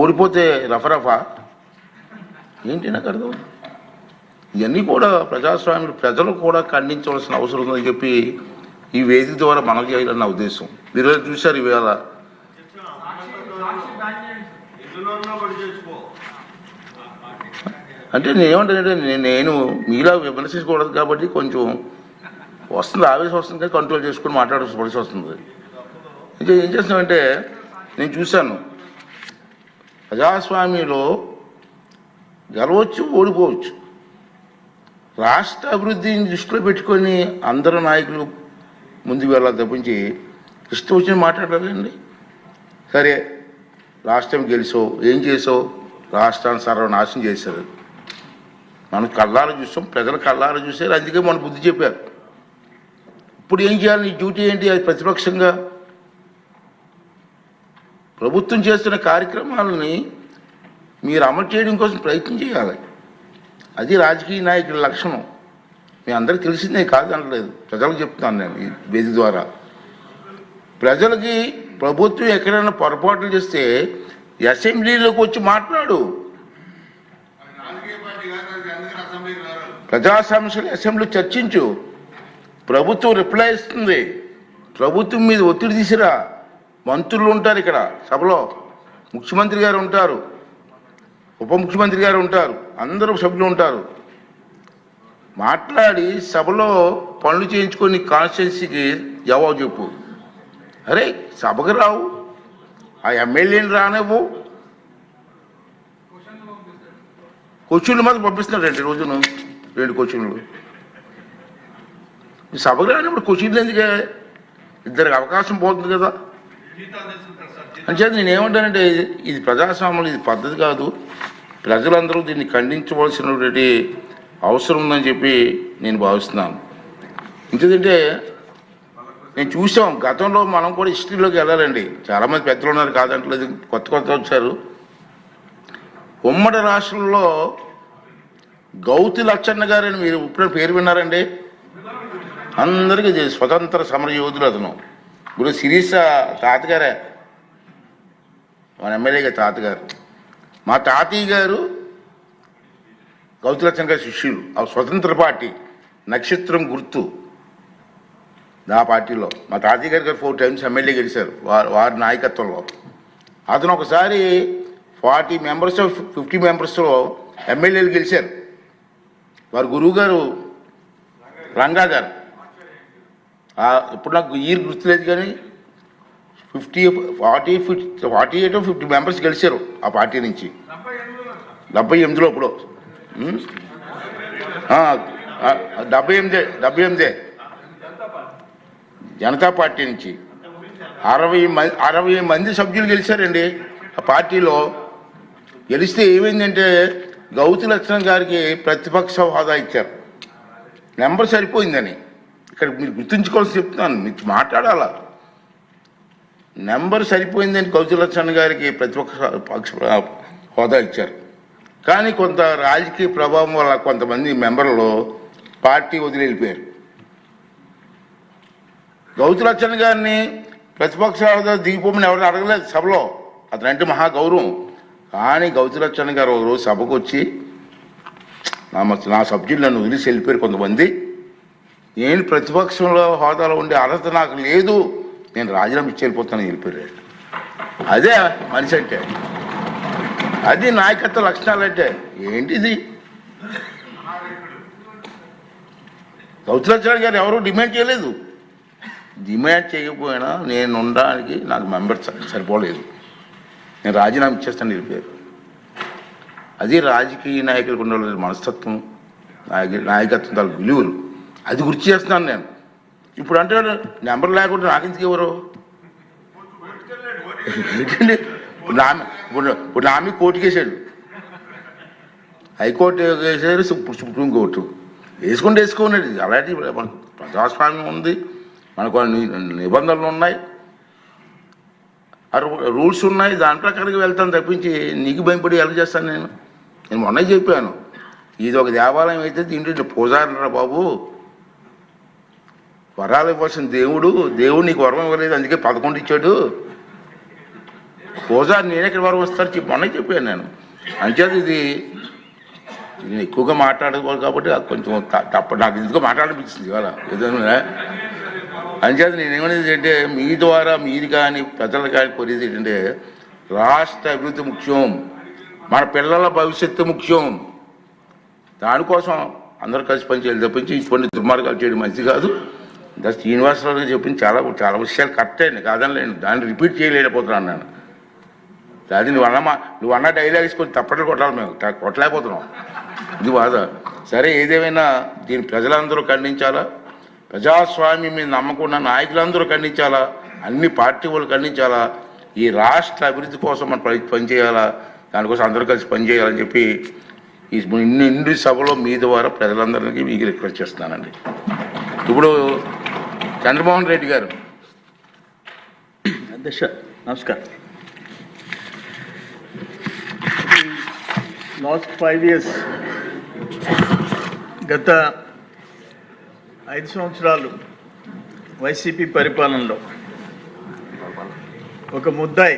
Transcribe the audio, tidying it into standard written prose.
ఓడిపోతే రఫరఫా ఏంటి నాకు అర్థం. ఇవన్నీ కూడా ప్రజాస్వామ్యం ప్రజలు కూడా ఖండించవలసిన అవసరం ఉందని చెప్పి ఈ వేదిక ద్వారా మనం చేయాలని నా ఉద్దేశం. మీరు చూశారు ఇవాళ అంటే నేనేమంటానంటే నేను మీలా విమర్శించకూడదు కాబట్టి కొంచెం వస్తుంది, ఆవేశం వస్తుంది కానీ కంట్రోల్ చేసుకుని మాట్లాడాల్సి వస్తుంది. ఇంకా ఏం చేస్తామంటే నేను చూశాను ప్రజాస్వామ్యంలో గెలవచ్చు ఓడిపోవచ్చు. రాష్ట్ర అభివృద్ధిని దృష్టిలో పెట్టుకొని అందరు నాయకులు ముందుకు వెళ్ళాలి తప్పించి ఇష్టం వచ్చి మాట్లాడాలండి. సరే రాష్ట్రం గెలిచావు, ఏం చేసావు? రాష్ట్రాన్ని సర్వనాశనం చేశారు. మనం కళ్ళారా చూసాం, ప్రజలు కళ్ళారా చూశారు, అందుకే మన బుద్ధి చెప్పారు. ఇప్పుడు ఏం చేయాలి? నీ డ్యూటీ ఏంటి? అది ప్రతిపక్షంగా ప్రభుత్వం చేస్తున్న కార్యక్రమాలని మీరు అమలు చేయడం కోసం ప్రయత్నం చేయాలి. అది రాజకీయ నాయకుల లక్షణం. మీ అందరికీ తెలిసిందే కాదనలేదు, ప్రజలకు చెప్తున్నాను నేను ఈ వేదిక ద్వారా. ప్రజలకి ప్రభుత్వం ఎక్కడైనా పొరపాట్లు చేస్తే అసెంబ్లీలోకి వచ్చి మాట్లాడు. ప్రజా సమస్యలు అసెంబ్లీ చర్చించు. ప్రభుత్వం రిప్లై ఇస్తుంది. ప్రభుత్వం మీద ఒత్తిడి తీసిరా. మంత్రులు ఉంటారు ఇక్కడ సభలో, ముఖ్యమంత్రి గారు ఉంటారు, ఉప ముఖ్యమంత్రి గారు ఉంటారు, అందరూ సభ్యులు ఉంటారు. మాట్లాడి సభలో పనులు చేయించుకొని కాన్స్టిట్యున్సీకి జవాబు చెప్పు. అరే సభకు రావు, ఆ ఎమ్మెల్యేని రానివ్వు. క్వశ్చన్లు మాత్రం పంపిస్తున్నాడు 2 రోజులు 2 క్వశ్చన్లు. సభకు రానిప్పుడు క్వశ్చన్లు ఎందుకే? ఇద్దరికి అవకాశం పోతుంది కదా. అంచేత నేనేమంటానంటే ఇది ప్రజాస్వామ్యం, ఇది పద్ధతి కాదు. ప్రజలందరూ దీన్ని ఖండించవలసినటువంటి అవసరం ఉందని చెప్పి నేను భావిస్తున్నాను. ఎందుకంటే నేను చూసాం గతంలో, మనం కూడా హిస్టరీలోకి వెళ్ళాలండి. చాలామంది పెద్దలు ఉన్నారు కాదంటలేదు, కొత్త వచ్చారు. ఉమ్మడి రాష్ట్రంలో గౌతి లచ్చన్న గారని మీరు ఇప్పుడు పేరు విన్నారండి? అందరికీ స్వతంత్ర సమర యోధులు అతను. ఇప్పుడు శిరీష తాతగారే, మన ఎమ్మెల్యేగా తాతగారు. మా తాతయ్య గారు గౌతి లచ్చన్న గారి శిష్యులు. ఆ స్వతంత్ర పార్టీ నక్షత్రం గుర్తు ఆ పార్టీలో మా తాతయ్య గారు 4 టైమ్స్ ఎమ్మెల్యే గెలిచారు వారి నాయకత్వంలో. అతను ఒకసారి 40 మెంబర్స్ 50 మెంబర్స్లో ఎమ్మెల్యేలు గెలిచారు. వారి గురువు గారు రంగా గారు. ఇప్పుడు నాకు ఇయర్ గుర్తులేదు కానీ 48 or 50 మెంబర్స్ గెలిచారు ఆ పార్టీ నుంచి 78లో. ఇప్పుడు 78 జనతా పార్టీ నుంచి 60 మంది సభ్యులు గెలిచారండి ఆ పార్టీలో. గెలిస్తే ఏమైందంటే గౌతి లక్ష్మణ్ గారికి ప్రతిపక్ష హోదా ఇచ్చారు. నెంబర్ సరిపోయిందని ఇక్కడ మీరు గుర్తుంచుకోవాల్సి చెప్తున్నాను, మీరు మాట్లాడాలా. నెంబర్ సరిపోయిందని గౌతి లక్ష్మణ్ గారికి ప్రతిపక్ష హోదా ఇచ్చారు. కానీ కొంత రాజకీయ ప్రభావం వల్ల కొంతమంది మెంబర్లు పార్టీ వదిలి వెళ్ళిపోయారు. గౌతి లక్ష్మణ్ గారిని ప్రతిపక్ష హోదా దిగిపోమని ఎవరు అడగలేదు సభలో, అతనంటే మహా గౌరవం. కానీ గౌతి లక్ష్మణ్ గారు ఒక రోజు సభకు వచ్చి నా సబ్జెక్టు నన్ను వదిలేసి వెళ్ళిపోయారు కొంతమంది. నేను ప్రతిపక్షంలో హోదాలో ఉండే అర్హత నాకు లేదు, నేను రాజీనామా ఇచ్చి వెళ్ళిపోతానని వెళ్ళిపోయారు. అదే మనిషి అంటే, అది నాయకత్వ లక్షణాలు అంటే ఏంటిది? గౌతి లక్ష్మణ్ గారు ఎవరు డిమాండ్ చేయలేదు. డిమాండ్ చేయకపోయినా నేను ఉండడానికి నాకు మెంబర్ సరిపోలేదు, నేను రాజీనామా ఇచ్చేస్తాను వెళ్ళిపోయారు. అది రాజకీయ నాయకులకు ఉండాలి మనస్తత్వం, నాయకత్వం తాలూకు విలువలు. అది గుర్తు చేస్తున్నాను నేను. ఇప్పుడు అంటే నెంబర్ లేకుండా నాకెందుకు ఎవరు ఏంటండి? ఇప్పుడు నా మీద కోర్టుకు వేసాడు, హైకోర్టు వేసారు, సుప్రీంకోర్టు వేసుకోండి. అలాంటి మనకు ప్రజాస్వామ్యం ఉంది, మనకు నిబంధనలు ఉన్నాయి, రూల్స్ ఉన్నాయి, దాని ప్రకారంగా వెళ్తాను తప్పించి నీకు భయపడి ఎలా చేస్తాను నేను మొన్న చెప్పాను. ఇది ఒక దేవాలయం అయితే దీంట్లో పూజారరా బాబు, వరాలు ఇవ్వాల్సిన దేవుడు నీకు వరం ఇవ్వలేదు, అందుకే 11 ఇచ్చాడు. హోదా నేను ఎక్కడి వరకు వస్తాను మొన్న చెప్పాను నేను. అంచేది ఇది నేను ఎక్కువగా మాట్లాడకూడదు కాబట్టి అది కొంచెం తప్ప నాకు ఎందుకో మాట్లాడనిపించింది ఇవాళ ఏదైనా. అంచేది నేను ఏమనేది అంటే మీ ద్వారా మీరు కానీ ప్రజలు కానీ కోరేది ఏంటంటే రాష్ట్ర అభివృద్ధి ముఖ్యం, మన పిల్లల భవిష్యత్తు ముఖ్యం. దానికోసం అందరూ కలిసి పనిచేయాలి తప్పించి కొన్ని దుర్మార్గాలు చేయడం మంచిది కాదు. శ్రీనివాసరావు గారు చెప్పింది చాలా చాలా విషయాలు కరెక్ట్ అండి, కాదనలేను. దాన్ని రిపీట్ చేయలేకపోతున్నాను నేను. అది నువ్వు అన్న డైలాగ్స్ కొంచెం తప్పట్లు కొట్టాలి, మేము కొట్టలేకపోతున్నాం, ఇది బాధ. సరే ఏదేమైనా దీన్ని ప్రజలందరూ ఖండించాలా, ప్రజాస్వామ్యం మీద నమ్మకం ఉన్న నాయకులందరూ ఖండించాలా, అన్ని పార్టీ వాళ్ళు ఖండించాలా. ఈ రాష్ట్ర అభివృద్ధి కోసం మనం పనిచేయాలా, దానికోసం అందరూ కలిసి పనిచేయాలని చెప్పి ఈ ఇన్ని సభలో మీ ద్వారా ప్రజలందరికీ మీకు రిక్వెస్ట్ చేస్తున్నానండి. ఇప్పుడు చంద్రమోహన్ రెడ్డి గారు. అధ్యక్ష నమస్కారం. లాస్ట్ 5 years గత 5 సంవత్సరాలు వైసీపీ పరిపాలనలో ఒక ముద్దాయి